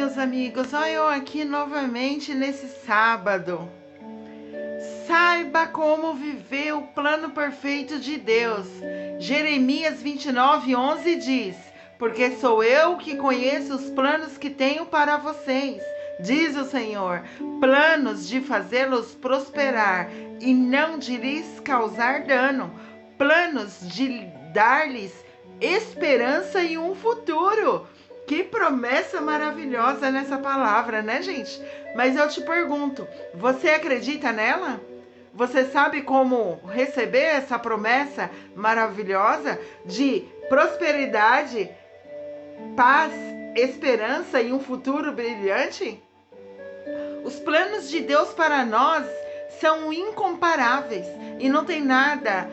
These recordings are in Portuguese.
meus amigos, olha eu aqui novamente nesse sábado. Saiba como viver o plano perfeito de Deus. Jeremias 29:11 diz: porque sou eu que conheço os planos que tenho para vocês, diz o Senhor, planos de fazê-los prosperar e não de lhes causar dano, planos de dar-lhes esperança e um futuro. Que promessa maravilhosa nessa palavra, né, gente? Mas eu te pergunto, você acredita nela? Você sabe como receber essa promessa maravilhosa de prosperidade, paz, esperança e um futuro brilhante? Os planos de Deus para nós são incomparáveis e não tem nada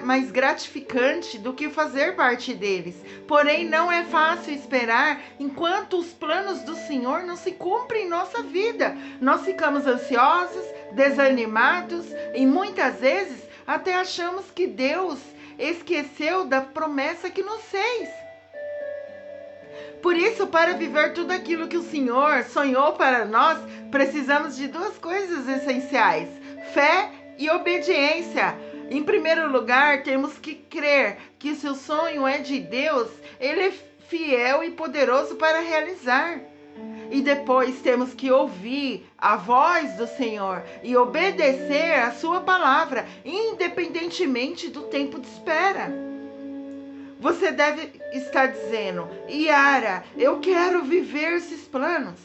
mais gratificante do que fazer parte deles. Porém, não é fácil esperar enquanto os planos do Senhor não se cumprem em nossa vida. Nós ficamos ansiosos, desanimados e muitas vezes até achamos que Deus esqueceu da promessa que nos fez. Por isso, para viver tudo aquilo que o Senhor sonhou para nós, precisamos de duas coisas essenciais: fé e obediência. Em primeiro lugar, temos que crer que se o sonho é de Deus, Ele é fiel e poderoso para realizar. E depois temos que ouvir a voz do Senhor e obedecer a sua palavra, independentemente do tempo de espera. Você deve estar dizendo: Yara, eu quero viver esses planos.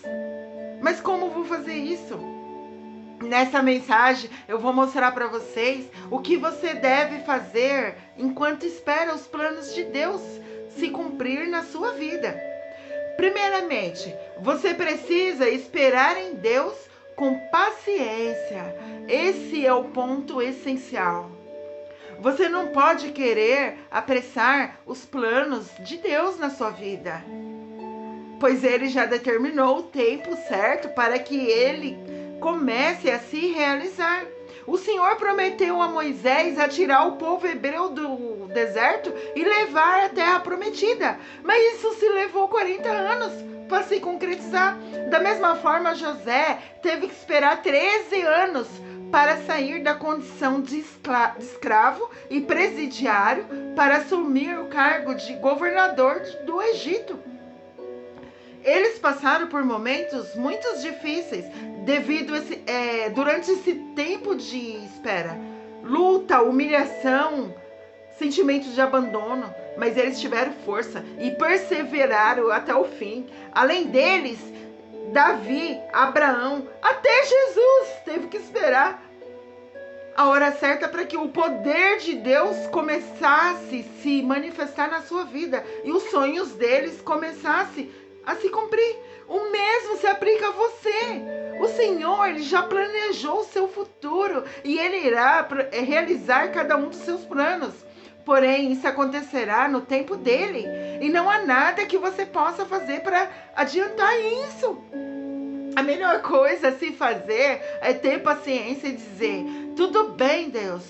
Mas como vou fazer isso? Nessa mensagem eu vou mostrar para vocês o que você deve fazer enquanto espera os planos de Deus se cumprir na sua vida. Primeiramente, você precisa esperar em Deus com paciência. Esse é o ponto essencial. Você não pode querer apressar os planos de Deus na sua vida, pois Ele já determinou o tempo certo para que Ele comece a se realizar. O Senhor prometeu a Moisés a tirar o povo hebreu do deserto e levar à terra prometida, mas isso se levou 40 anos para se concretizar. Da mesma forma, José teve que esperar 13 anos para sair da condição de escravo e presidiário para assumir o cargo de governador do Egito. Eles passaram por momentos muito difíceis durante esse tempo de espera. Luta, humilhação, sentimento de abandono, mas eles tiveram força e perseveraram até o fim. Além deles, Davi, Abraão, até Jesus teve que esperar a hora certa para que o poder de Deus começasse a se manifestar na sua vida e os sonhos deles começassem a se cumprir. O mesmo se aplica a você. O Senhor, Ele já planejou o seu futuro e Ele irá realizar cada um dos seus planos. Porém, isso acontecerá no tempo dele e não há nada que você possa fazer para adiantar isso. A melhor coisa a se fazer é ter paciência e dizer: tudo bem, Deus,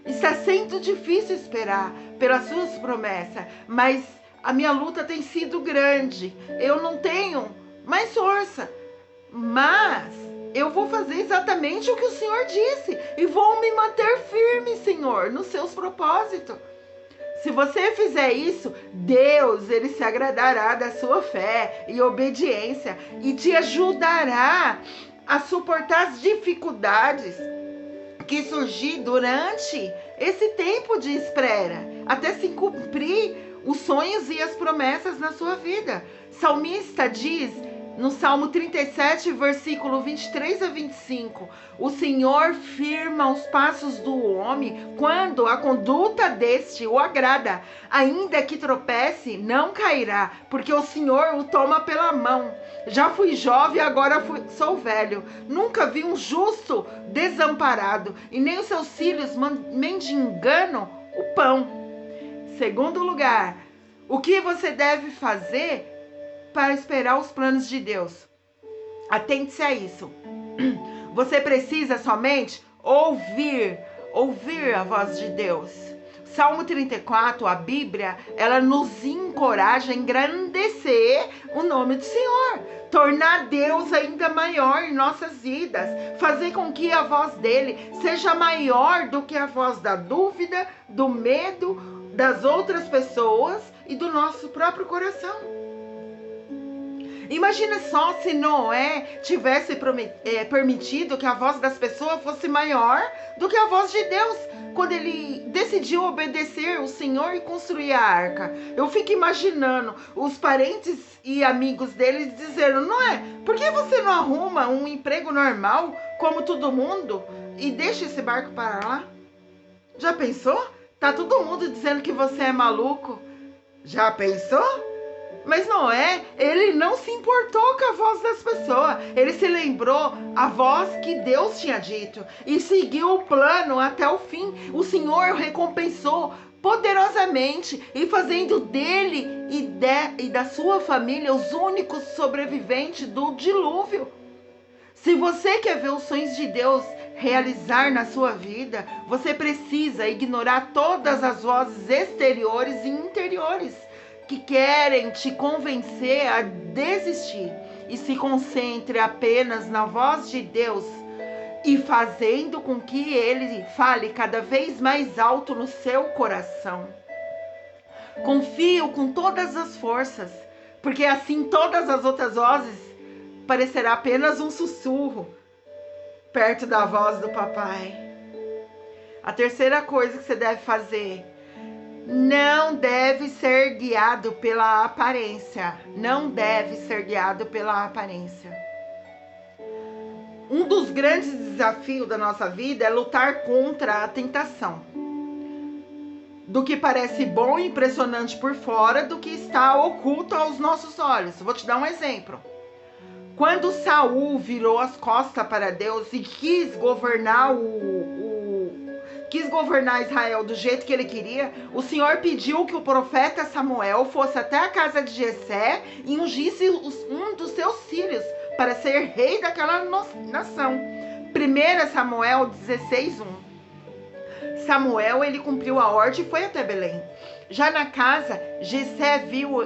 está sendo difícil esperar pelas suas promessas, mas a minha luta tem sido grande, eu não tenho mais força, mas eu vou fazer exatamente o que o Senhor disse e vou me manter firme, Senhor, nos seus propósitos. Se você fizer isso, Deus, Ele se agradará da sua fé e obediência e te ajudará a suportar as dificuldades que surgir durante esse tempo de espera, até se cumprir os sonhos e as promessas na sua vida. Salmista diz no Salmo 37, versículo 23 a 25, o Senhor firma os passos do homem quando a conduta deste o agrada. Ainda que tropece, não cairá, porque o Senhor o toma pela mão. Já fui jovem, agora sou velho. Nunca vi um justo desamparado, e nem os seus filhos mendigando o pão. Segundo lugar, o que você deve fazer para esperar os planos de Deus? Atente-se a isso. Você precisa somente ouvir a voz de Deus. Salmo 34, a Bíblia, ela nos encoraja a engrandecer o nome do Senhor. tornar Deus ainda maior em nossas vidas, fazer com que a voz dele seja maior do que a voz da dúvida, do medo, das outras pessoas e do nosso próprio coração. Imagina só se Noé tivesse permitido que a voz das pessoas fosse maior do que a voz de Deus, quando ele decidiu obedecer o Senhor e construir a arca. Eu fico imaginando os parentes e amigos dele dizendo: Noé, por que você não arruma um emprego normal como todo mundo e deixa esse barco para lá? Já pensou? Tá todo mundo dizendo que você é maluco. Já pensou? Mas Noé, ele não se importou com a voz das pessoas. Ele se lembrou a voz que Deus tinha dito e seguiu o plano até o fim. O Senhor o recompensou poderosamente e fazendo dele e da sua família os únicos sobreviventes do dilúvio. Se você quer ver os sonhos de Deus realizar na sua vida, você precisa ignorar todas as vozes exteriores e interiores que querem te convencer a desistir, e se concentre apenas na voz de Deus e fazendo com que ele fale cada vez mais alto no seu coração. Confio com todas as forças, porque assim todas as outras vozes parecerá apenas um sussurro perto da voz do papai. A terceira coisa que você deve fazer: não deve ser guiado pela aparência. Não deve ser guiado pela aparência. Um dos grandes desafios da nossa vida é lutar contra a tentação do que parece bom e impressionante por fora, do que está oculto aos nossos olhos. Vou te dar um exemplo. Quando Saul virou as costas para Deus e quis governar Israel do jeito que ele queria, o Senhor pediu que o profeta Samuel fosse até a casa de Jessé e ungisse um dos seus filhos para ser rei daquela nação. 1 Samuel 16:1. Samuel, ele cumpriu a ordem e foi até Belém. Já na casa, Jessé viu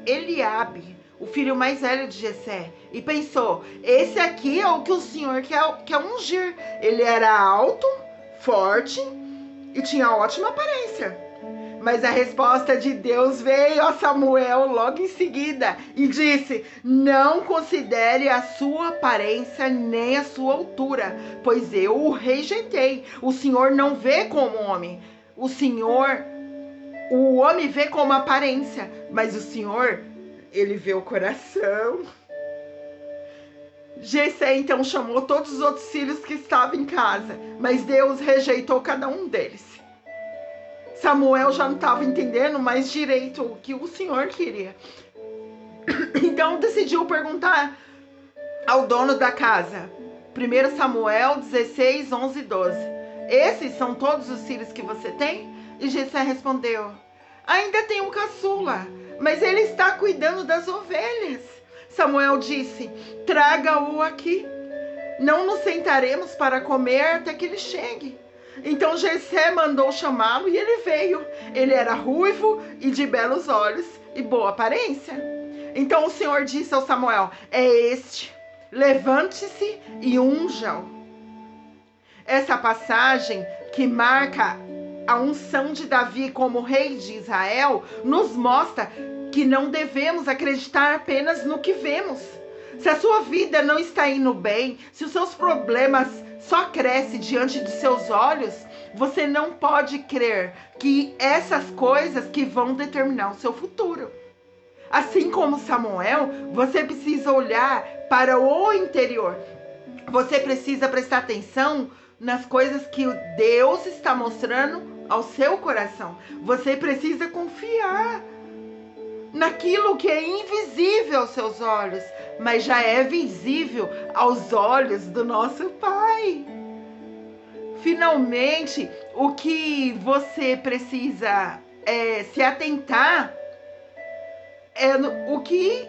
Eliabe, o filho mais velho de Jessé, e pensou: esse aqui é o que o Senhor quer ungir. Ele era alto, forte e tinha ótima aparência. Mas a resposta de Deus veio a Samuel logo em seguida e disse: não considere a sua aparência nem a sua altura, pois eu o rejeitei. O Senhor não vê como homem. O homem vê como aparência, mas o Senhor, ele vê o coração. Jessé então chamou todos os outros filhos que estavam em casa, mas Deus rejeitou cada um deles. Samuel já não estava entendendo mais direito o que o Senhor queria. Então decidiu perguntar ao dono da casa. 1 Samuel 16, 11 e 12. Esses são todos os filhos que você tem? E Jessé respondeu: ainda tem um caçula, mas ele está cuidando das ovelhas. Samuel disse: traga-o aqui. Não nos sentaremos para comer até que ele chegue. Então Jessé mandou chamá-lo e ele veio. Ele era ruivo e de belos olhos e boa aparência. Então o Senhor disse ao Samuel: é este, levante-se e unja-o. Essa passagem, que marca a unção de Davi como rei de Israel, nos mostra que não devemos acreditar apenas no que vemos. Se a sua vida não está indo bem, se os seus problemas só crescem diante de seus olhos, você não pode crer que essas coisas que vão determinar o seu futuro. Assim como Samuel, você precisa olhar para o interior. Você precisa prestar atenção nas coisas que Deus está mostrando ao seu coração. Você precisa confiar naquilo que é invisível aos seus olhos, mas já é visível aos olhos do nosso Pai. Finalmente, o que você precisa se atentar é o que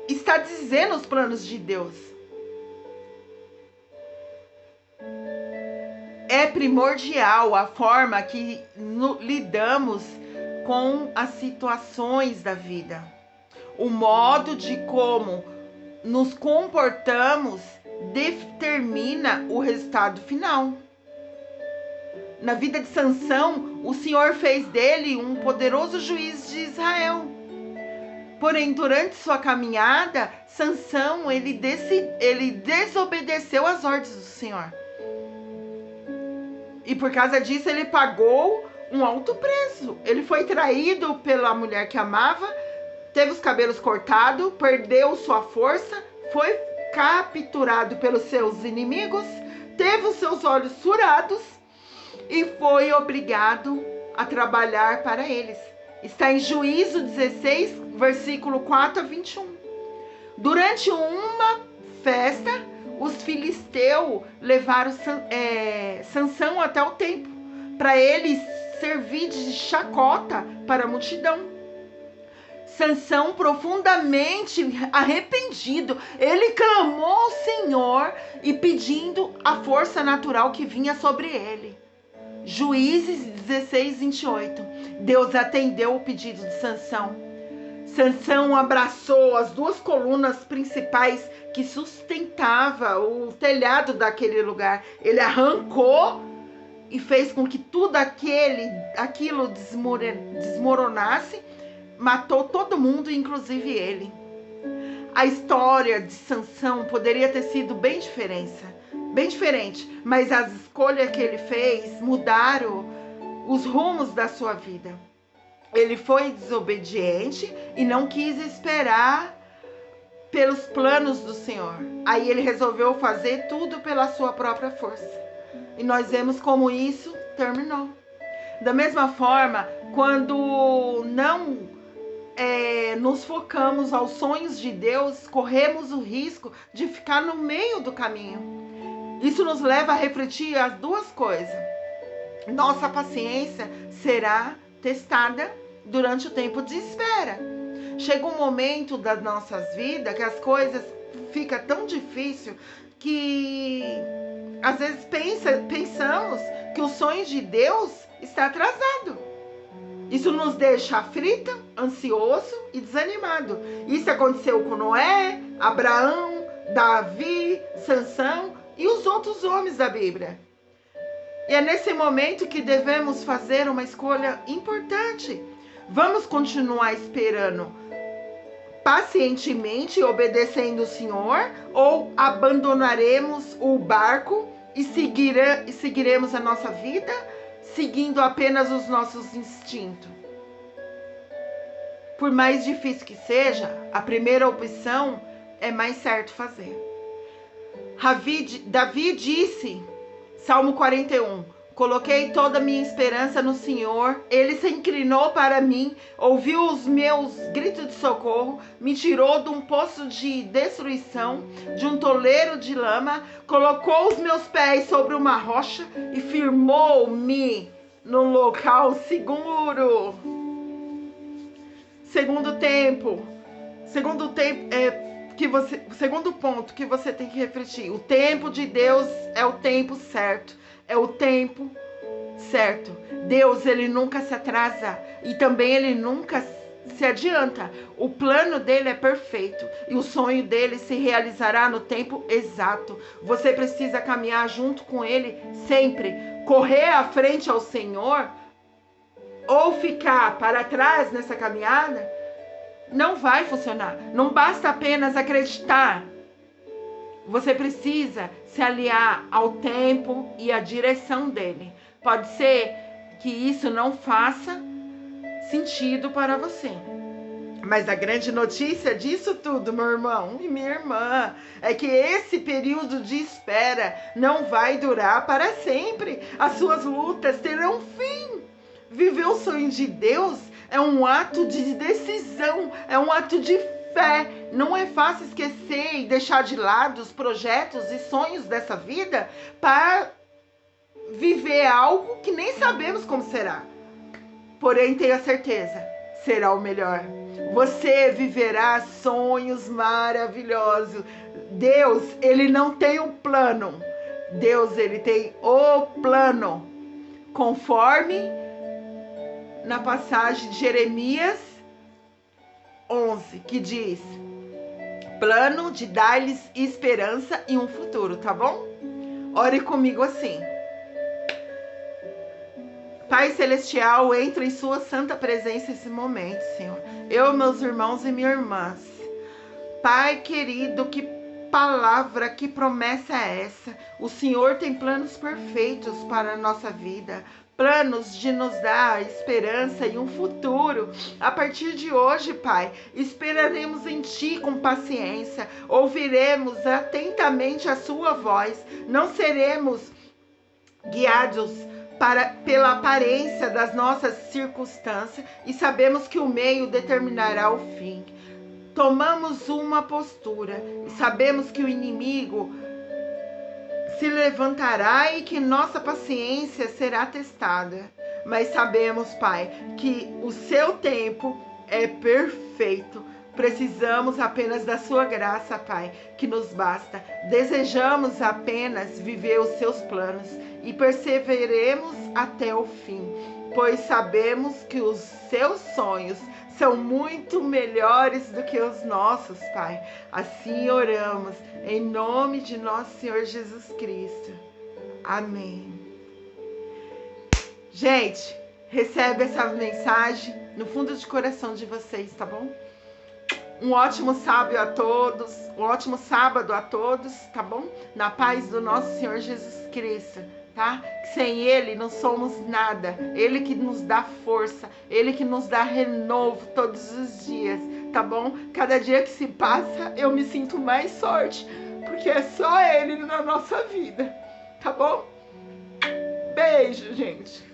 está dizendo os planos de Deus. É primordial a forma que lidamos com as situações da vida. O modo de como nos comportamos determina o resultado final. Na vida de Sansão, o Senhor fez dele um poderoso juiz de Israel. Porém, durante sua caminhada, Sansão ele desobedeceu às ordens do Senhor. E por causa disso ele pagou um alto preço. Ele foi traído pela mulher que amava, teve os cabelos cortados, perdeu sua força, foi capturado pelos seus inimigos, teve os seus olhos furados e foi obrigado a trabalhar para eles. Está em Juízo 16, versículo 4 a 21. Durante uma festa, os filisteus levaram Sansão até o templo, para ele servir de chacota para a multidão. Sansão, profundamente arrependido, ele clamou ao Senhor e pedindo a força natural que vinha sobre ele. Juízes 16, 28. Deus atendeu o pedido de Sansão. Sansão abraçou as duas colunas principais que sustentava o telhado daquele lugar. Ele arrancou e fez com que tudo aquilo desmoronasse, matou todo mundo, inclusive ele. A história de Sansão poderia ter sido bem diferente, mas as escolhas que ele fez mudaram os rumos da sua vida. Ele foi desobediente e não quis esperar pelos planos do Senhor. Aí ele resolveu fazer tudo pela sua própria força. E nós vemos como isso terminou. Da mesma forma, quando não nos focamos aos sonhos de Deus, corremos o risco de ficar no meio do caminho. Isso nos leva a refletir as duas coisas. Nossa paciência será testada durante o tempo de espera. Chega um momento das nossas vidas que as coisas ficam tão difíceis que às vezes pensamos que os sonhos de Deus está atrasado. Isso nos deixa aflito, ansioso e desanimado. Isso aconteceu com Noé, Abraão, Davi, Sansão e os outros homens da Bíblia. E é nesse momento que devemos fazer uma escolha importante. Vamos continuar esperando pacientemente, obedecendo o Senhor, ou abandonaremos o barco e seguiremos a nossa vida, seguindo apenas os nossos instintos? Por mais difícil que seja, a primeira opção é mais certo fazer. Davi disse, Salmo 41, coloquei toda a minha esperança no Senhor, Ele se inclinou para mim, ouviu os meus gritos de socorro, me tirou de um poço de destruição, de um toleiro de lama, colocou os meus pés sobre uma rocha e firmou-me no local seguro. Segundo ponto que você tem que refletir. O tempo de Deus é o tempo certo. É o tempo certo. Deus, ele nunca se atrasa e também ele nunca se adianta. O plano dele é perfeito e o sonho dele se realizará no tempo exato. Você precisa caminhar junto com ele sempre. Correr à frente ao Senhor ou ficar para trás nessa caminhada não vai funcionar. Não basta apenas acreditar. Você precisa se aliar ao tempo e à direção dele. Pode ser que isso não faça sentido para você. Mas a grande notícia disso tudo, meu irmão e minha irmã, é que esse período de espera não vai durar para sempre. As suas lutas terão fim. Viver o sonho de Deus é um ato de decisão, é um ato de fé. Não é fácil esquecer e deixar de lado os projetos e sonhos dessa vida para viver algo que nem sabemos como será. Porém, tenha certeza, será o melhor. Você viverá sonhos maravilhosos. Deus, ele não tem um plano. Deus, ele tem o plano. Conforme na passagem de Jeremias 11, que diz: plano de dar-lhes esperança e um futuro, tá bom? Ore comigo assim. Pai Celestial, entra em sua santa presença esse momento, Senhor. Eu, meus irmãos e minhas irmãs. Pai querido, que palavra, que promessa é essa? O Senhor tem planos perfeitos para a nossa vida. Planos de nos dar esperança e um futuro. A partir de hoje, Pai, esperaremos em Ti com paciência. Ouviremos atentamente a Sua voz. Não seremos guiados pela aparência das nossas circunstâncias e sabemos que o meio determinará o fim. Tomamos uma postura e sabemos que o inimigo se levantará e que nossa paciência será testada. Mas sabemos, Pai, que o seu tempo é perfeito. Precisamos apenas da sua graça, Pai, que nos basta. Desejamos apenas viver os seus planos e perseveremos até o fim, pois sabemos que os seus sonhos são muito melhores do que os nossos, Pai. Assim oramos, em nome de nosso Senhor Jesus Cristo. Amém. Gente, recebe essa mensagem no fundo de coração de vocês, tá bom? Um ótimo sábado a todos, tá bom? Na paz do nosso Senhor Jesus Cristo, tá? Sem Ele não somos nada. Ele que nos dá força, Ele que nos dá renovo todos os dias, tá bom? Cada dia que se passa, eu me sinto mais sorte, porque é só Ele na nossa vida, tá bom? Beijo, gente!